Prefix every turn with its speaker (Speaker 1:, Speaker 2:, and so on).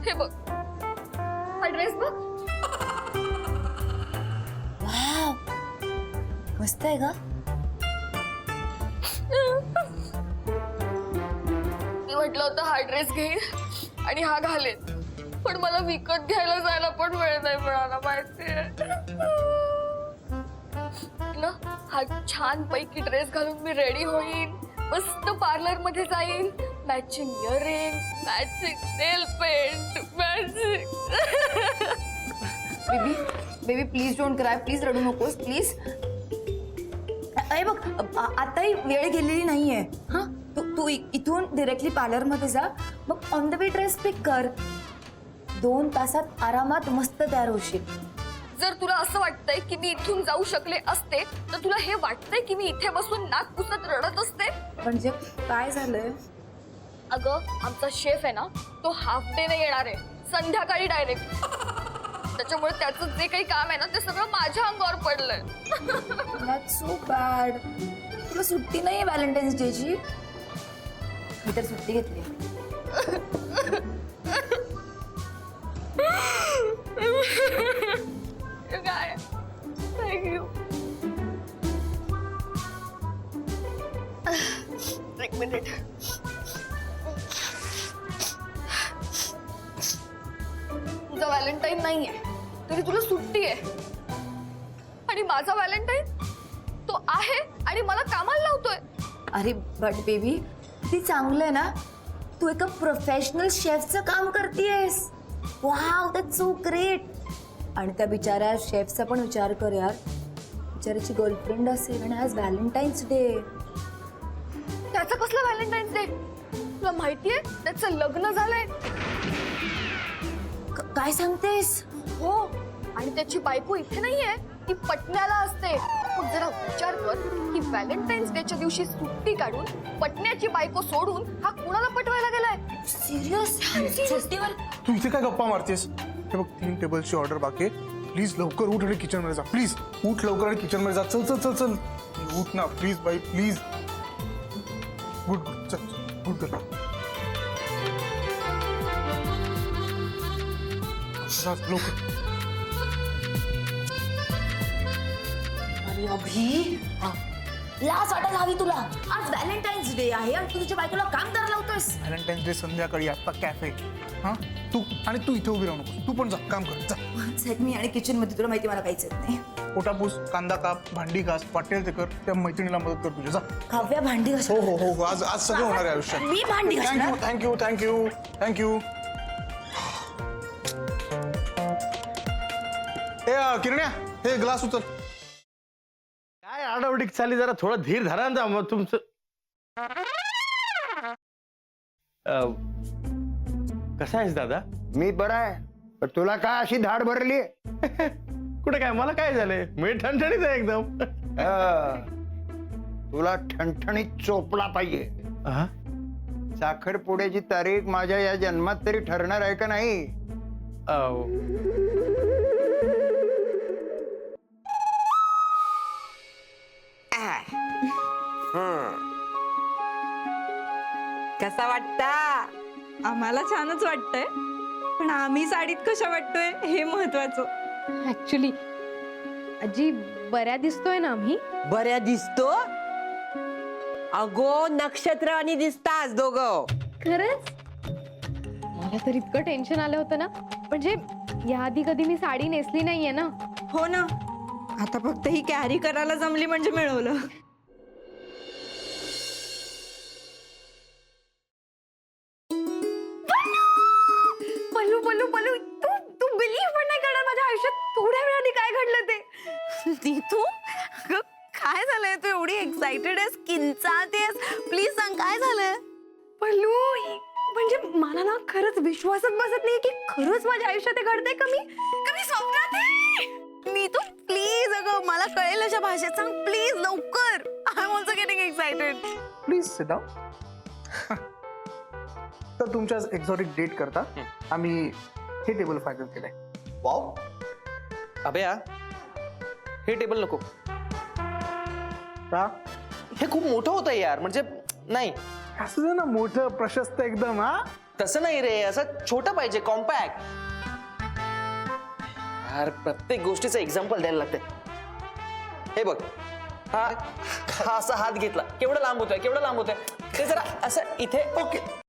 Speaker 1: हे बघ, हा ड्रेस बघ.
Speaker 2: वाव, मस्त आहे का?
Speaker 1: मी म्हटलं होतं हा ड्रेस घेईन आणि हा घालेन, पण मला विकत घ्यायला जायला पण वेळ नाही मिळाला माहितीये ना. हा छान पैकी ड्रेस घालून मी रेडी होईन, मस्त पार्लर मध्ये जाईन, matching earring, matching nail paint, matching.
Speaker 2: Baby baby please don't cry, please रडू नकोस प्लीज. अरे बघ, आताही वेळ गेलेली नाहीये. हा, तू इथून डिरेक्टली पार्लर मध्ये जा, मग ऑन द वे ड्रेस पिक कर. 2 तासात आरामात मस्त तयार होशील.
Speaker 1: जर तुला असं वाटतंय की मी इथून जाऊ शकले असते, तर तुला हे वाटतंय की मी इथे बसून नाक पुसत रडत असते?
Speaker 2: म्हणजे काय झालंय?
Speaker 1: अगं, आमचा शेफ आहे ना, तो हाफ डे ने येणार आहे, संध्याकाळी डायरेक्ट. त्याच्यामुळे त्याचं जे काही काम आहे ना, ते सगळं माझ्या अंगावर पडलंय.
Speaker 2: That's so bad. तुला सुट्टी नाही आहे व्हॅलेंटाईन्स डेची? मी तर सुट्टी घेतली.
Speaker 1: काय? थँक्यू. एक मिनिट. तुझा व्हॅलेंटाईन नाहीये, तरी तुला सुट्टी आहे. आणि माझा व्हॅलेंटाईन तो आहे आणि मला कामाला लावतोय.
Speaker 2: अरे बट बेबी, ती चांगलं आहे ना, तू एका प्रोफेशनल शेफचं काम करतेयस. Wow, that's so great. आणि त्या बिचाऱ्या शेफचा पण विचार कर यार. बिचाऱ्याची गर्लफ्रेंड असेल आणि आज व्हॅलेंटाईन्स डे.
Speaker 1: त्याचा कसला व्हॅलेंटाईन्स डे? तुला माहितीये त्याचं लग्न झालंय?
Speaker 2: काय सांगतेस?
Speaker 1: हो, आणि त्याची बायको इथे नाहीये, ती पटण्याला असते. मग जरा विचार कर की व्हॅलेंटाईन्स डेच्या दिवशी सुट्टी काढून पटण्याची बायको सोडून हा कुणाला पटवायला गेलाय?
Speaker 2: सिरियस? सुट्टीवर?
Speaker 3: तू इथे काय गप्पा मारतेस? हे बघ, 3 टेबलची ऑर्डर बाकी आहे. प्लीज लवकर उठ आणि किचन मध्ये जा. प्लीज उठ लवकर आणि किचन मध्ये जा. चल चल चल चल, उठ ना प्लीज बाई, प्लीज. गुड, चल गुड कर. लवकर.
Speaker 2: अरे अभि, लाज वाटायला हवी तुला. आज व्हॅलेंटाईन्स डे आहे आणि तू तुझ्या बायकोला काम करायला लावतोयस.
Speaker 3: व्हॅलेंटाईन्स डे संध्याकाळी आता कॅफे. हा, तू इथे उभी राहू नको. तू पण जा, काम कर जा.
Speaker 2: मी आणि किचन मध्ये तुला माहिती मला काहीच येत नाही.
Speaker 3: पोटापूस, कांदा काप, भांडी घास, वाटेल ते कर. त्या मैत्रिणीला मदत कर तुझ्या. जा.
Speaker 2: काव्या भांडी
Speaker 3: हो हो हो हो, आज सगळं होणार आहे आयुष्यात.
Speaker 2: मी भांडी घासणार?
Speaker 3: Thank you thank you thank you. ए किरण्या, हे ग्लास उचल.
Speaker 4: काय आडावडीक चाली, जरा थोडा धीर धरा ना मग तुमचं. कसा आहेस दादा?
Speaker 5: मी बरा आहे, पण तुला काय अशी धाड भरली?
Speaker 4: कुठे काय, मला काय झालंय? मी ठणठणीत आहे एकदम.
Speaker 5: तुला ठणठणीत चोपला पाहिजे. साखरपुड्याची तारीख माझ्या या जन्मात तरी ठरणार आहे का नाही?
Speaker 6: कसा वाटता?
Speaker 7: आम्हाला छानच वाटतंय, पण आम्ही साडीत कशा वाटतोय हे महत्वाचं.
Speaker 8: ऍक्च्युली आजी बऱ्या दिसतोय ना आम्ही?
Speaker 6: बऱ्या दिसतो? अगो नक्षत्र आणि दिसतास दोघं.
Speaker 8: खरंच? मला तर इतकं टेन्शन आलं होतं ना, म्हणजे याआधी कधी मी साडी नेसली नाहीये ना.
Speaker 7: हो ना, आता फक्त ही कॅरी करायला जमली म्हणजे मिळवलं.
Speaker 1: पल्लू पल्लू पल्लू, तू बिलीव्ह पण नाही करणार माझ्या आयुष्यात थोड्या वेळाने काय घडलं ते.
Speaker 9: तू काय झालंय? तू एवढी एक्साइटेड आहेस, किंचाळतेस, प्लीज सांग काय झालंय?
Speaker 1: पल्लू, म्हणजे मला ना खरंच विश्वासच बसत नाही की खरंच माझ्या आयुष्यात हे घडतंय. कमी स्वप्नात आहे.
Speaker 9: मी तू प्लीज, अगं मला कळेल अशा भाषेत सांग प्लीज लवकर. I am also getting excited.
Speaker 3: Please sit down. तर तुमच्या एक्झॉटिक डेट करता आम्ही हे टेबल फायनल केलंय.
Speaker 10: वाव, अभया हे टेबल नको.
Speaker 3: का?
Speaker 10: हे खूप मोठं होतं यार, म्हणजे नाही.
Speaker 3: असं ना मोठं प्रशस्त एकदम. हा,
Speaker 10: तसं नाही रे, असं छोटं पाहिजे, कॉम्पॅक्ट. यार प्रत्येक गोष्टीचं एक्झाम्पल द्यायला लागते. हे बघ, हा हा असा हात घेतला, केवढं लांब होतोय, केवढं लांब होतोय. ते जरा असं इथे.
Speaker 3: ओके